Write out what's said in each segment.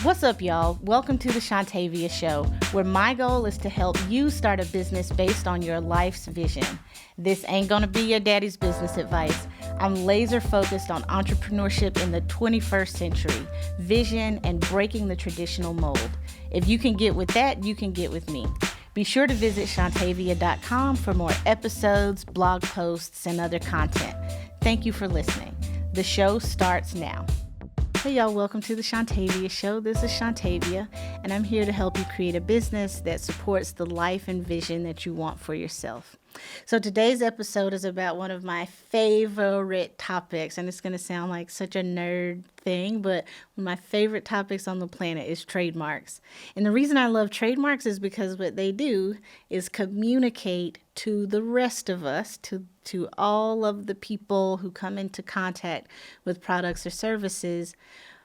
What's up, y'all? Welcome to the Shontavia Show, where my goal is to help you start a business based on your life's vision. This ain't gonna be your daddy's business advice. I'm laser focused on entrepreneurship in the 21st century, vision, and breaking the traditional mold. If you can get with that, you can get with me. Be sure to visit Shontavia.com for more episodes, blog posts, and other content. Thank you for listening. The show starts now. Hey y'all, welcome to the Shontavia Show. This is Shontavia, and I'm here to help you create a business that supports the life and vision that you want for yourself. So today's episode is about one of my favorite topics, and it's going to sound like such a nerd thing, but one of my favorite topics on the planet is trademarks. And the reason I love trademarks is because what they do is communicate to the rest of us, to all of the people who come into contact with products or services,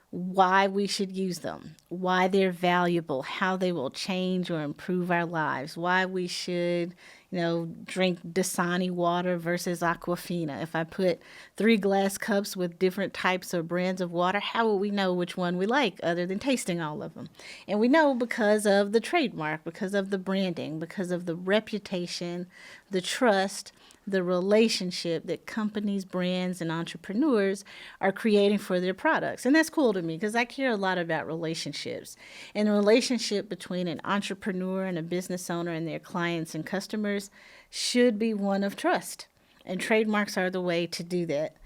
why we should use them, why they're valuable, how they will change or improve our lives, why we should, drink Dasani water versus Aquafina. If I put 3 glass cups with different types or brands of water, how will we know which one we like other than tasting all of them? And we know because of the trademark, because of the branding, because of the reputation, the trust, the relationship that companies, brands, and entrepreneurs are creating for their products. And that's cool to me because I care a lot about relationships. And the relationship between an entrepreneur and a business owner and their clients and customers should be one of trust. And trademarks are the way to do that.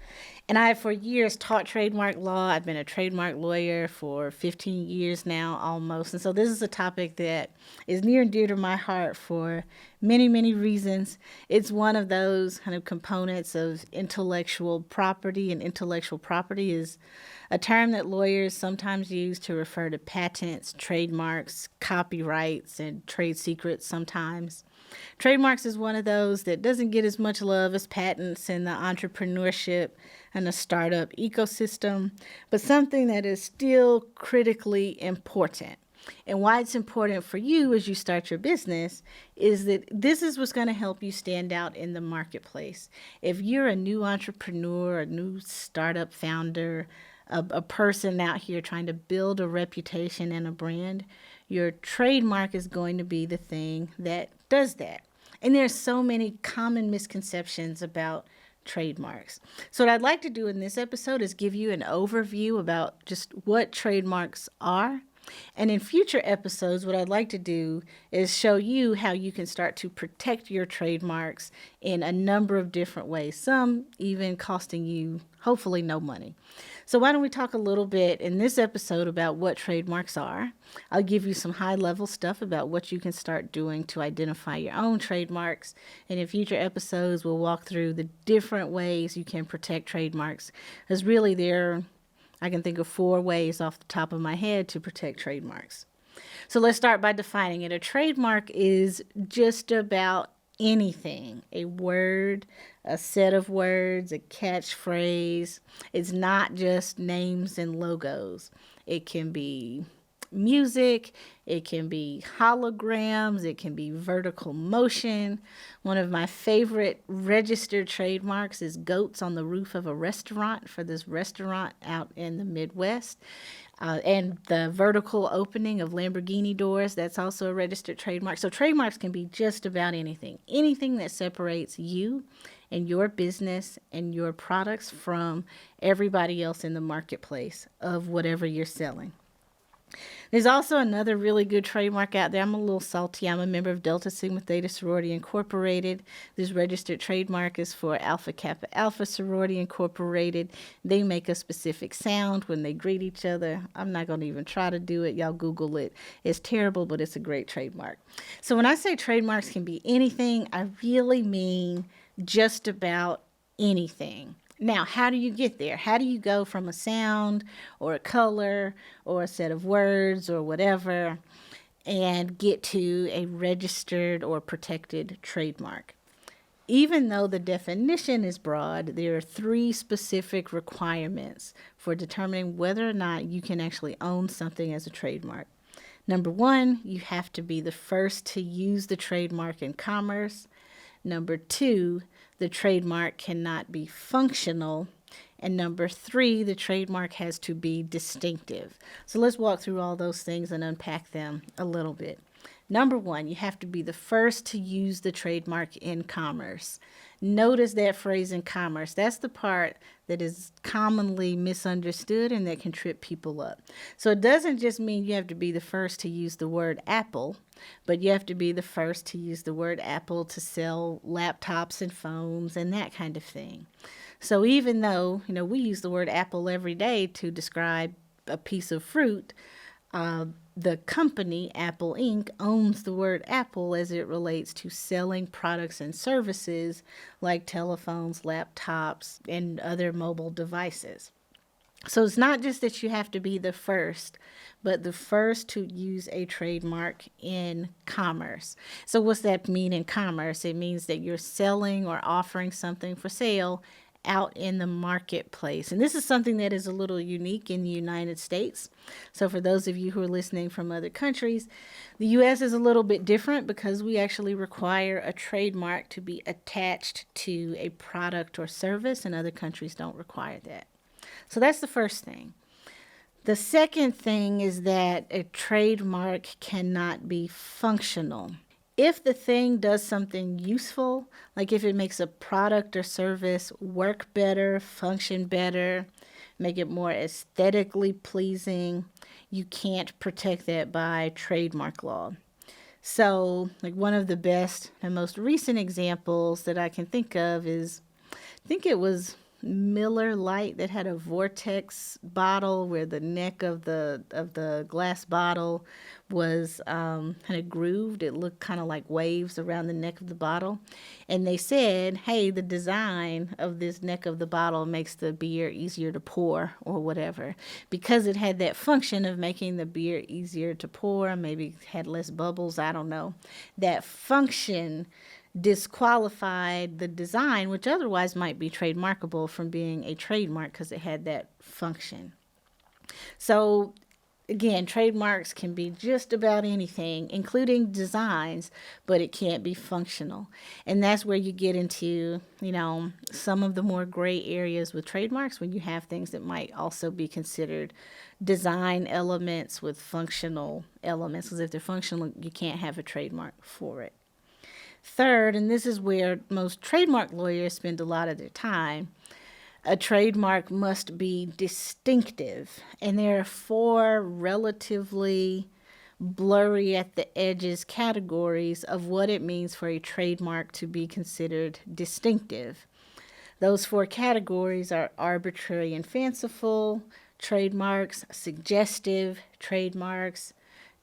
And I have for years taught trademark law. I've been a trademark lawyer for 15 years now almost. And so this is a topic that is near and dear to my heart for many, many reasons. It's one of those kind of components of intellectual property, and intellectual property is a term that lawyers sometimes use to refer to patents, trademarks, copyrights, and trade secrets sometimes. Trademarks is one of those that doesn't get as much love as patents in the entrepreneurship and the startup ecosystem, but something that is still critically important. And why it's important for you as you start your business is that this is what's going to help you stand out in the marketplace. If you're a new entrepreneur, a new startup founder, a person out here trying to build a reputation and a brand, your trademark is going to be the thing that does that. And there's so many common misconceptions about trademarks. So what I'd like to do in this episode is give you an overview about just what trademarks are. And in future episodes, what I'd like to do is show you how you can start to protect your trademarks in a number of different ways, some even costing you hopefully no money. So why don't we talk a little bit in this episode about what trademarks are. I'll give you some high-level stuff about what you can start doing to identify your own trademarks. And in future episodes, we'll walk through the different ways you can protect trademarks. Because really I can think of 4 ways off the top of my head to protect trademarks. So let's start by defining it. A trademark is just about anything, a word, a set of words, a catchphrase. It's not just names and logos. It can be music, it can be holograms, it can be vertical motion. One of my favorite registered trademarks is goats on the roof of a restaurant for this restaurant out in the Midwest. And the vertical opening of Lamborghini doors, that's also a registered trademark. So trademarks can be just about anything that separates you and your business and your products from everybody else in the marketplace of whatever you're selling. There's also another really good trademark out there. I'm a little salty. I'm a member of Delta Sigma Theta Sorority Incorporated. This registered trademark is for Alpha Kappa Alpha Sorority Incorporated. They make a specific sound when they greet each other. I'm not going to even try to do it. Y'all Google it. It's terrible, but it's a great trademark. So when I say trademarks can be anything, I really mean just about anything. Now, how do you get there? How do you go from a sound or a color or a set of words or whatever and get to a registered or protected trademark? Even though the definition is broad, there are 3 specific requirements for determining whether or not you can actually own something as a trademark. Number 1, you have to be the first to use the trademark in commerce. Number 2, the trademark cannot be functional. And number 3, the trademark has to be distinctive. So let's walk through all those things and unpack them a little bit. Number 1, you have to be the first to use the trademark in commerce. Notice that phrase in commerce. That's the part that is commonly misunderstood and that can trip people up. So it doesn't just mean you have to be the first to use the word Apple, but you have to be the first to use the word Apple to sell laptops and phones and that kind of thing. So even though, we use the word apple every day to describe a piece of fruit, the company, Apple Inc., owns the word Apple as it relates to selling products and services like telephones, laptops, and other mobile devices. So it's not just that you have to be the first, but the first to use a trademark in commerce. So what's that mean in commerce? It means that you're selling or offering something for sale out in the marketplace. And this is something that is a little unique in the United States. So for those of you who are listening from other countries, the U.S. is a little bit different because we actually require a trademark to be attached to a product or service, and other countries don't require that. So that's the first thing. The second thing is that a trademark cannot be functional. If the thing does something useful, like if it makes a product or service work better, function better, make it more aesthetically pleasing, you can't protect that by trademark law. So, like one of the best and most recent examples that I can think of is, I think it was Miller Lite that had a vortex bottle where the neck of the glass bottle was kind of grooved. It looked kind of like waves around the neck of the bottle. And they said, hey, the design of this neck of the bottle makes the beer easier to pour or whatever. Because it had that function of making the beer easier to pour, maybe had less bubbles, I don't know. That function disqualified the design, which otherwise might be trademarkable, from being a trademark because it had that function. So again, trademarks can be just about anything, including designs, but it can't be functional. And that's where you get into, some of the more gray areas with trademarks, when you have things that might also be considered design elements with functional elements, because if they're functional, you can't have a trademark for it. Third, and this is where most trademark lawyers spend a lot of their time, a trademark must be distinctive. And there are 4 relatively blurry at the edges categories of what it means for a trademark to be considered distinctive. Those 4 categories are arbitrary and fanciful trademarks, suggestive trademarks,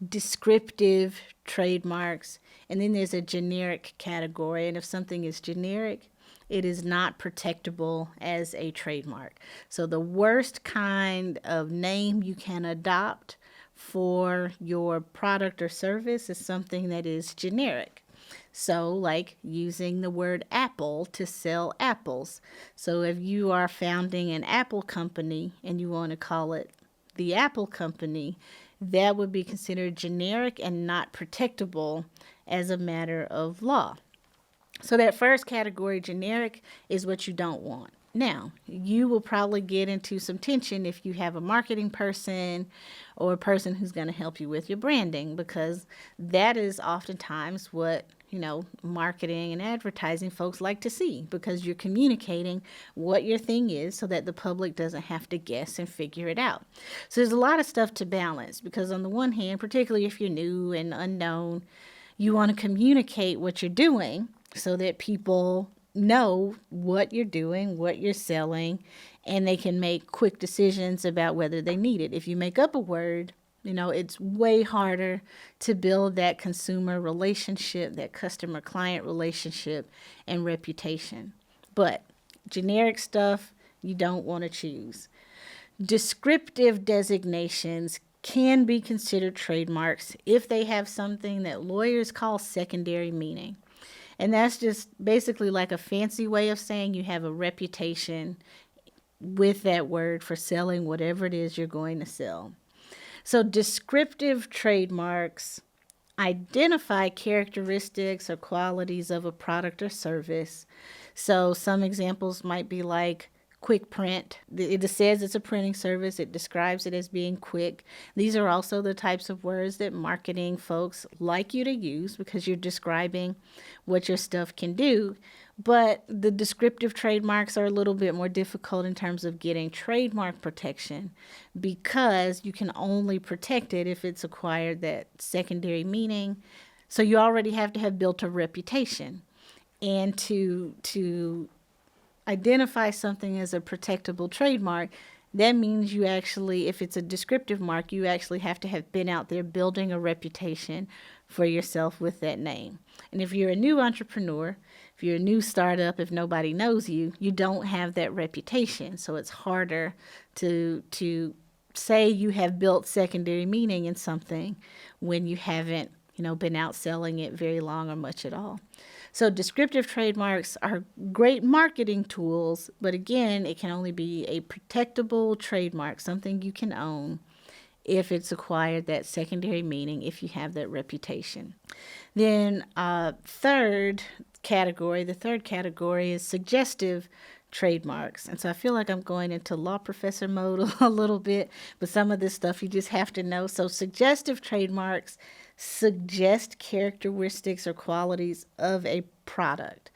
descriptive trademarks, and then there's a generic category. And if something is generic, it is not protectable as a trademark. So the worst kind of name you can adopt for your product or service is something that is generic. So like using the word apple to sell apples. So if you are founding an Apple company and you want to call it the Apple Company, that would be considered generic and not protectable as a matter of law. So that first category, generic, is what you don't want. Now, you will probably get into some tension if you have a marketing person or a person who's going to help you with your branding, because that is oftentimes what, marketing and advertising folks like to see, because you're communicating what your thing is so that the public doesn't have to guess and figure it out. So there's a lot of stuff to balance, because on the one hand, particularly if you're new and unknown, you want to communicate what you're doing so that people know what you're doing, what you're selling, and they can make quick decisions about whether they need it. If you make up a word, it's way harder to build that consumer relationship, that customer-client relationship and reputation. But generic stuff, you don't want to choose. Descriptive designations can be considered trademarks if they have something that lawyers call secondary meaning. And that's just basically like a fancy way of saying you have a reputation with that word for selling whatever it is you're going to sell. So descriptive trademarks identify characteristics or qualities of a product or service. So some examples might be like quick print. It says it's a printing service. It describes it as being quick. These are also the types of words that marketing folks like you to use because you're describing what your stuff can do. But the descriptive trademarks are a little bit more difficult in terms of getting trademark protection because you can only protect it if it's acquired that secondary meaning. So you already have to have built a reputation. And to identify something as a protectable trademark, that means you actually, if it's a descriptive mark, you actually have to have been out there building a reputation for yourself with that name. And if you're a new entrepreneur, if you're a new startup, if nobody knows you, you don't have that reputation. So it's harder to say you have built secondary meaning in something when you haven't, been out selling it very long or much at all. So descriptive trademarks are great marketing tools, but again, it can only be a protectable trademark, something you can own if it's acquired that secondary meaning, if you have that reputation. Then the third category is suggestive trademarks. And so I feel like I'm going into law professor mode a little bit, but some of this stuff you just have to know. So suggestive trademarks suggest characteristics or qualities of a product.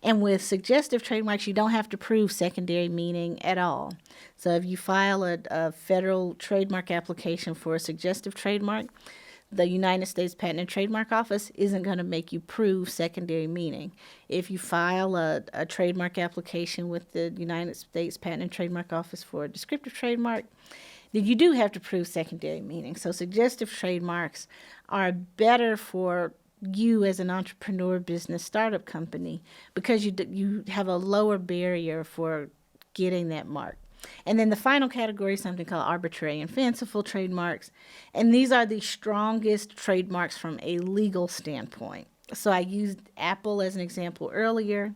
And with suggestive trademarks, you don't have to prove secondary meaning at all. So if you file a federal trademark application for a suggestive trademark, the United States Patent and Trademark Office isn't going to make you prove secondary meaning. If you file a trademark application with the United States Patent and Trademark Office for a descriptive trademark, then you do have to prove secondary meaning. So suggestive trademarks are better for you as an entrepreneur, business, startup company because you have a lower barrier for getting that mark. And then the final category is something called arbitrary and fanciful trademarks. And these are the strongest trademarks from a legal standpoint. So I used Apple as an example earlier.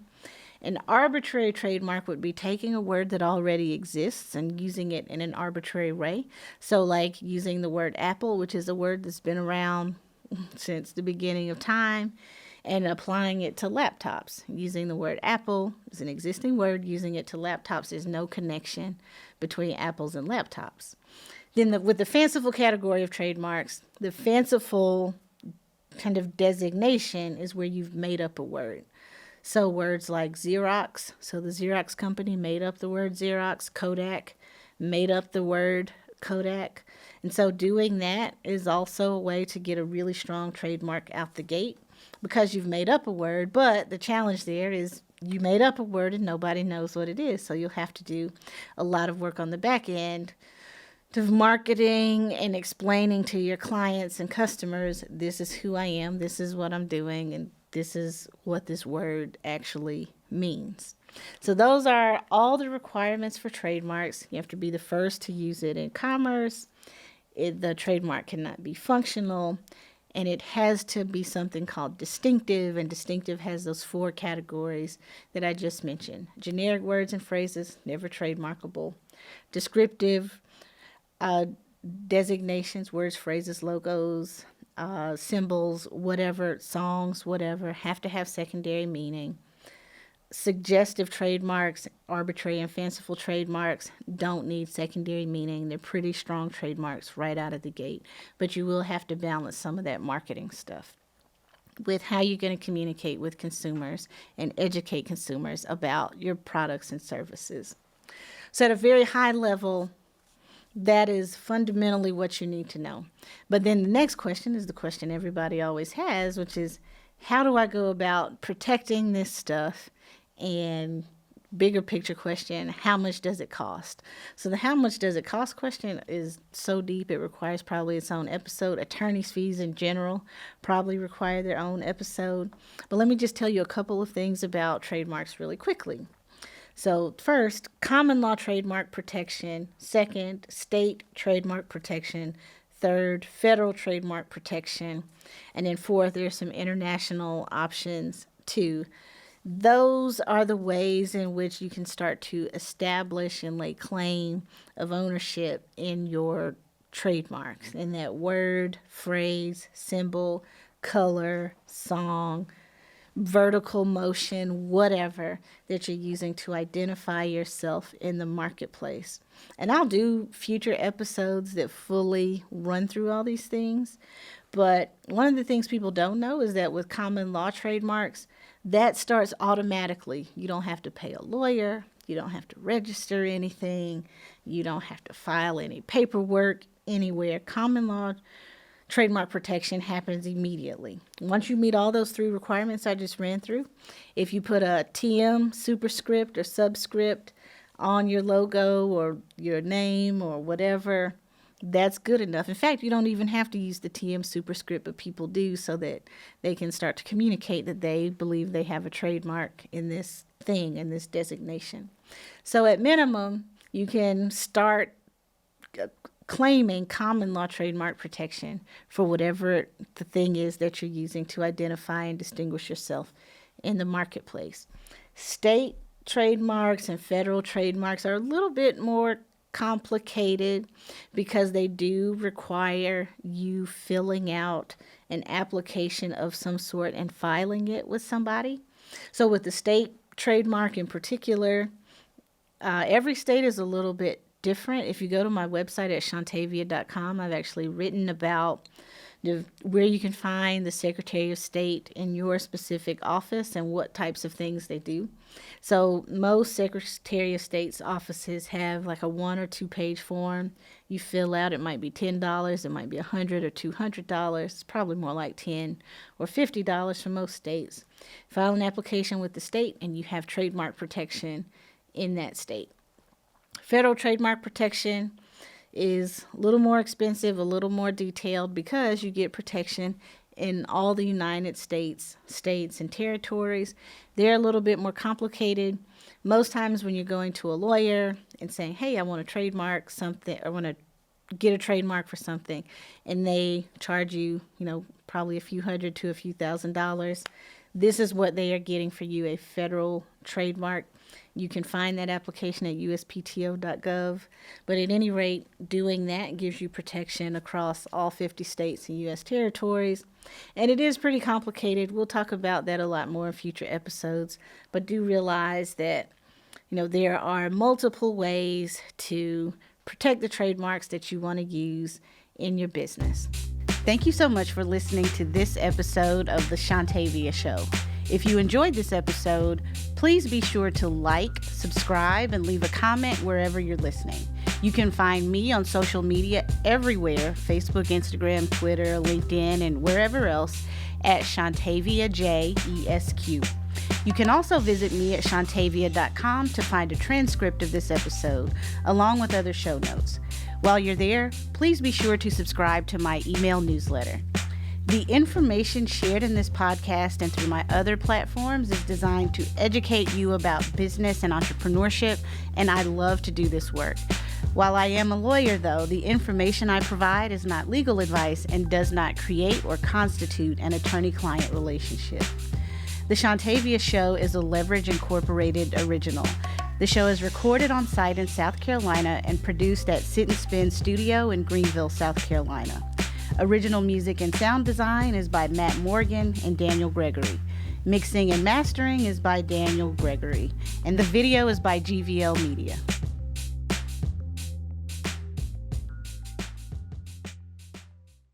An arbitrary trademark would be taking a word that already exists and using it in an arbitrary way. So like using the word Apple, which is a word that's been around since the beginning of time, and applying it to laptops. Using the word Apple is an existing word. Using it to laptops, there's no connection between apples and laptops. Then with the fanciful category of trademarks, the fanciful kind of designation is where you've made up a word. So words like Xerox, so the Xerox company made up the word Xerox. Kodak made up the word Kodak. And so doing that is also a way to get a really strong trademark out the gate because you've made up a word. But the challenge there is you made up a word and nobody knows what it is. So you'll have to do a lot of work on the back end of marketing and explaining to your clients and customers, this is who I am, this is what I'm doing, and this is what this word actually means. So those are all the requirements for trademarks. You have to be the first to use it in commerce. The trademark cannot be functional, and it has to be something called distinctive, and distinctive has those 4 categories that I just mentioned. Generic words and phrases, never trademarkable. Descriptive designations, words, phrases, logos, symbols, whatever, songs, whatever, have to have secondary meaning. Suggestive trademarks, arbitrary and fanciful trademarks don't need secondary meaning. They're pretty strong trademarks right out of the gate, but you will have to balance some of that marketing stuff with how you're going to communicate with consumers and educate consumers about your products and services. So at a very high level, that is fundamentally what you need to know. But then the next question is the question everybody always has, which is, how do I go about protecting this stuff? And bigger picture question, how much does it cost? So the how much does it cost question is so deep, it requires probably its own episode. Attorney's fees in general probably require their own episode. But let me just tell you a couple of things about trademarks really quickly. So first, common law trademark protection. Second, state trademark protection. Third, federal trademark protection. And then fourth, there's some international options too. Those are the ways in which you can start to establish and lay claim of ownership in your trademarks, in that word, phrase, symbol, color, song, vertical motion, whatever that you're using to identify yourself in the marketplace. And I'll do future episodes that fully run through all these things. But one of the things people don't know is that with common law trademarks, that starts automatically. You don't have to pay a lawyer. You don't have to register anything. You don't have to file any paperwork anywhere. Common law trademark protection happens immediately. Once you meet all those 3 requirements I just ran through, if you put a TM superscript or subscript on your logo or your name or whatever, that's good enough. In fact, you don't even have to use the TM superscript, but people do so that they can start to communicate that they believe they have a trademark in this thing, in this designation. So at minimum, you can start claiming common law trademark protection for whatever the thing is that you're using to identify and distinguish yourself in the marketplace. State trademarks and federal trademarks are a little bit more complicated because they do require you filling out an application of some sort and filing it with somebody. So with the state trademark in particular, every state is a little bit different. If you go to my website at shontavia.com, I've actually written about where you can find the Secretary of State in your specific office and what types of things they do. So most Secretary of State's offices have like a 1 or 2 page form you fill out. It might be $10, it might be $100 or $200. It's probably more like $10 or $50 for most states. File an application with the state and you have trademark protection in that state. Federal trademark protection is a little more expensive, a little more detailed, because you get protection in all the United States, states and territories. They're a little bit more complicated. Most times when you're going to a lawyer and saying, hey, I want to trademark something, I want to get a trademark for something, and they charge you, probably a few $100 to a few $1,000. This is what they are getting for you, a federal trademark. You can find that application at uspto.gov. But at any rate, doing that gives you protection across all 50 states and U.S. territories. And it is pretty complicated. We'll talk about that a lot more in future episodes. But do realize that, there are multiple ways to protect the trademarks that you want to use in your business. Thank you so much for listening to this episode of the Shontavia Show. If you enjoyed this episode, please be sure to like, subscribe, and leave a comment wherever you're listening. You can find me on social media everywhere, Facebook, Instagram, Twitter, LinkedIn, and wherever else at Shontavia JESQ. You can also visit me at shontavia.com to find a transcript of this episode, along with other show notes. While you're there, please be sure to subscribe to my email newsletter. The information shared in this podcast and through my other platforms is designed to educate you about business and entrepreneurship, and I love to do this work. While I am a lawyer, though, the information I provide is not legal advice and does not create or constitute an attorney-client relationship. The Shontavia Show is a Leverage Incorporated original. The show is recorded on site in South Carolina and produced at Sit and Spin Studio in Greenville, South Carolina. Original music and sound design is by Matt Morgan and Daniel Gregory. Mixing and mastering is by Daniel Gregory. And the video is by GVL Media.